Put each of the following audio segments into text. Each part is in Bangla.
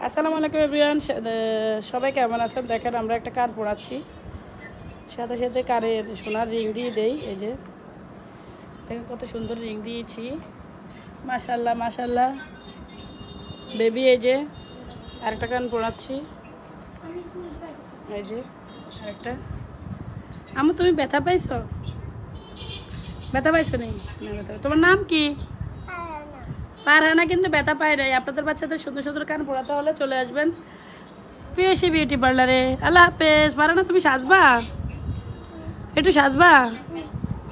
আসসালামু আলাইকুম এভরিওয়ান, সবাই কেমন আছেন? দেখেন আমরা একটা কান পড়াচ্ছি, সাথে সাথে কানে সোনার রিং দিয়ে দেই। এই যে দেখেন কত সুন্দর রিং দিয়েছি, মাশাল্লাহ মাশাল্লাহ বেবি। এই যে আরেকটা কান পড়াচ্ছি, এই যে আরেকটা। আমার তুমি ব্যথা পাইছো? ব্যথা পাইছো নেই? না ব্যথা। তোমার নাম কি? পারহানা। কিন্তু ব্যথা পায় নাই। আপনাদের বাচ্চাদের সুন্দর সুন্দর কান পড়াতে হলে চলে আসবেন পিএসি বিউটি পার্লারে। আল্লাহ হাফেজ। পারহানা তুমি সাজবা? একটু সাজবা?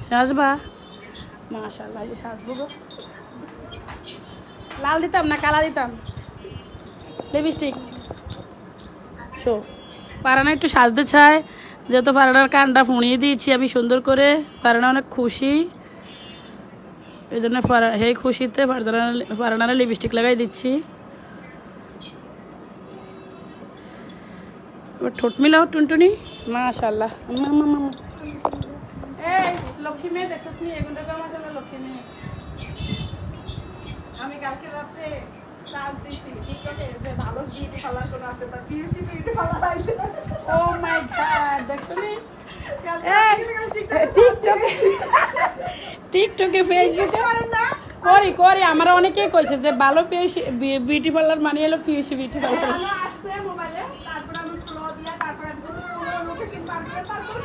সাজবা? মাশাআল্লাহ, এই সাজবো গো। লাল দিতাম না কালা দিতাম? Lipstick show. পারানা একটু সাজতে চায়, যেহেতু পারানার কানটা ফুঁড়িয়ে দিয়েছি আমি সুন্দর করে। পারানা অনেক খুশি, এই জন্য সেই খুশিতে পারানারে লিপস্টিক লাগাই দিচ্ছি। এবার ঠোঁট মিলাও টুনটুনি। মাশাআল্লাহ। এই লক্ষ্মী মেয়ে দেখছিস নি? এগুলো তো মাশাআল্লাহ লক্ষ্মী মেয়ে। আমি কালকে রাতে সার্চ দিছি টিকটকে যে ভালো বিউটি পার্লার কোন আছে, তা পিএসসি বিউটি পার্লার আইছে। ও মাই গড, দেখছো নি? টিকটকে টিকটকে ফেসবুকে করি আমরা অনেকেই কইছে যে ভালো বিউটি পার্লার মানে হলো পিএসসি বিউটি পার্লার। আমার আসছে মোবাইলে, তারপর আমি ফলো দিয়া তারপর আমি পুরো লোকেশন পার করে তারপর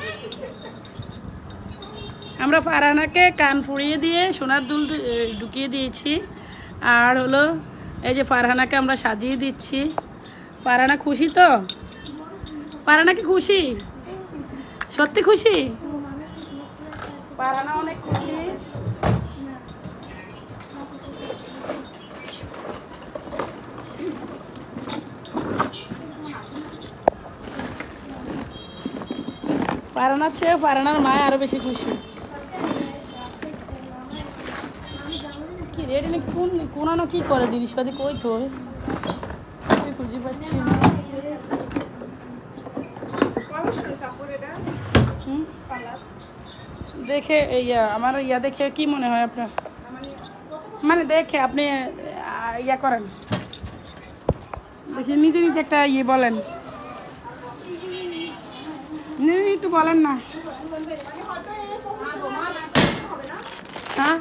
আমরা ফারহানাকে কান ফুড়িয়ে দিয়ে সোনার দুল ঢুকিয়ে দিয়েছি। আর হলো এই যে ফারহানাকে আমরা সাজিয়ে দিচ্ছি। ফারহানা খুশি তো? ফারহানা কি খুশি? সত্যি খুশি? ফারহানা অনেক খুশি। ফারহানার চেয়ে ফারহানার মা আরো বেশি খুশি। কি রেডি না কোন কি করে জিনিসপাতি কই তো খুঁজে পাচ্ছি না। অবশ্যই সাপোর্ট এটা হুম, পার্লার দেখে আমার দেখে কি মনে হয় আপনার? মানে দেখে আপনি করেন, দেখে নিজে নিজে একটা বলেন, নিজে একটু বলেন না। হ্যাঁ,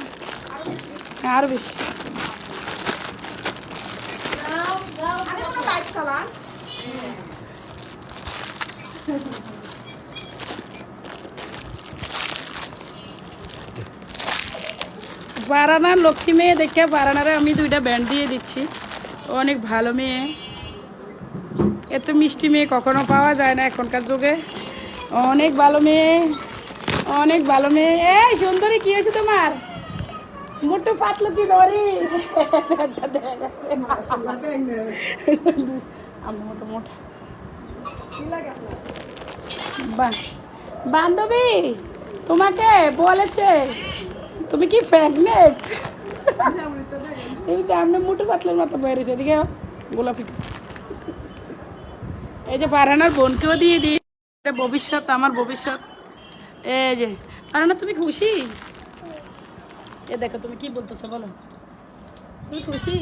আরো বেশি। বাইক চালান। পারানার লক্ষ্মী মেয়ে দেখে পারানারে আমি 2টা ব্যান্ড দিয়ে দিচ্ছি। অনেক ভালো মেয়ে, এত মিষ্টি মেয়ে কখনো পাওয়া যায় না এখনকার যুগে। অনেক ভালো মেয়ে, অনেক ভালো মেয়ে। এই সুন্দরী, কি হয়েছে তোমার? মোটু ফাটলো কি ধরি? আমার মতো মোটা বান্ধবী তোমাকে বলেছে তুমি কি প্রেগনেন্ট? আমরা মোটু পাতলের মতো বেরিয়েছে এদিকে গোলাপি। এই যে ফারহানার বোনকেও দিয়ে দিই, ভবিষ্যৎ, আমার ভবিষ্যৎ। এই যে ফারহানা, তুমি খুশি? এ দেখো তুমি কি বলতেছো বলো। তুমি খুশি?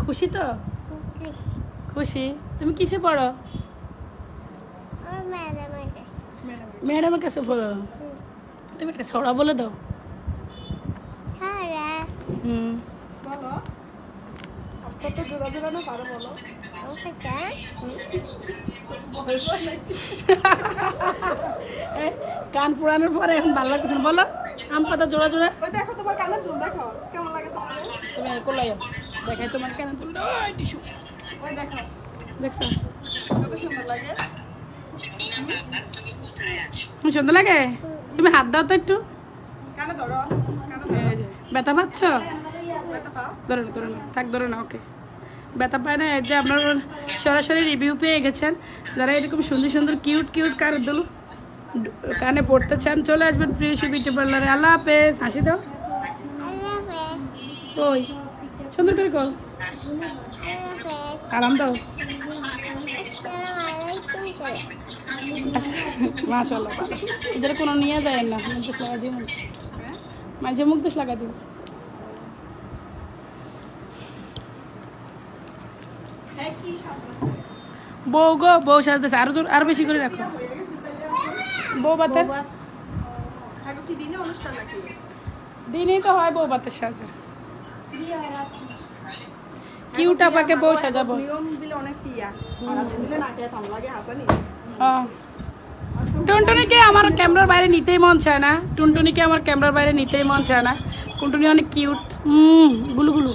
খুশি তো? খুশি। তুমি কিসে পড়ো? ম্যাডামের কাছে পড়ো। তুমি একটা ছড়া বলে দাও। হুম, বলো, আপনার তো জোড়া জোড়া না পারো, বলো। কান পুরানোর পরে এখন ভালো লাগতেছে না, বলো। আম পাতা জোড়া জোড়া। ওই দেখো তোমার কানে চুল, দেখো কেমন লাগে তোমার। তুমি কোলাই দেখাই তোমার কেন তুললো টিস্যু। ওই দেখো দেখছো কত সুন্দর লাগে। সুন্দর লাগে? তুমি হাত দাও তো একটু। কানে ধরো, কানে ধরো। এই যে, ব্যথা পাচ্ছ? ব্যথা পাও? ধরে না ধরে না, থাক ধরে না। ওকে, ব্যথা পায় না। এই যে আপনার সরাসরি রিভিউ পেয়ে গেছেন। যারা এরকম সুন্দর সুন্দর কিউট কিউট কানের দুল কানে পড়তে চান চলে আসবেন প্রিয়সী বিউটি পার্লারে। আল্লাহ হাফেজ। হাসি দাও। ওই সুন্দর করে কল, আরাম দাও। মাশাআল্লাহ, এদের কোনো নিয়ে দেয় না। মুখ লাগা দিব, মাঝে মুখ দেশ লাগা দিব। হ্যাঁ কি সাজতেছে? বউ গো, বউ সাজতেছে, আরো বেশি করে রাখো। বিয়া হয়ে গেছে তাইলে আপু? বউ বাতে এখন কি দিনে অনুষ্ঠান নাকি? দিনই তো হয় বউ বাতের সাজের। কিউট আপাকে বউ সাজাবো। নিয়ম দিলে অনেক ইয়া। আর আপনি দিলে নাকে থাম লাগে হাসানি। হ্যাঁ, টুনটুনিকে আমার ক্যামেরার বাইরে নিতেই মন চায় না, টুনটুনিকে আমার ক্যামেরার বাইরে নিতেই মন চায় না। টুনটুনি অনেক কিউট, গুলু গুলু।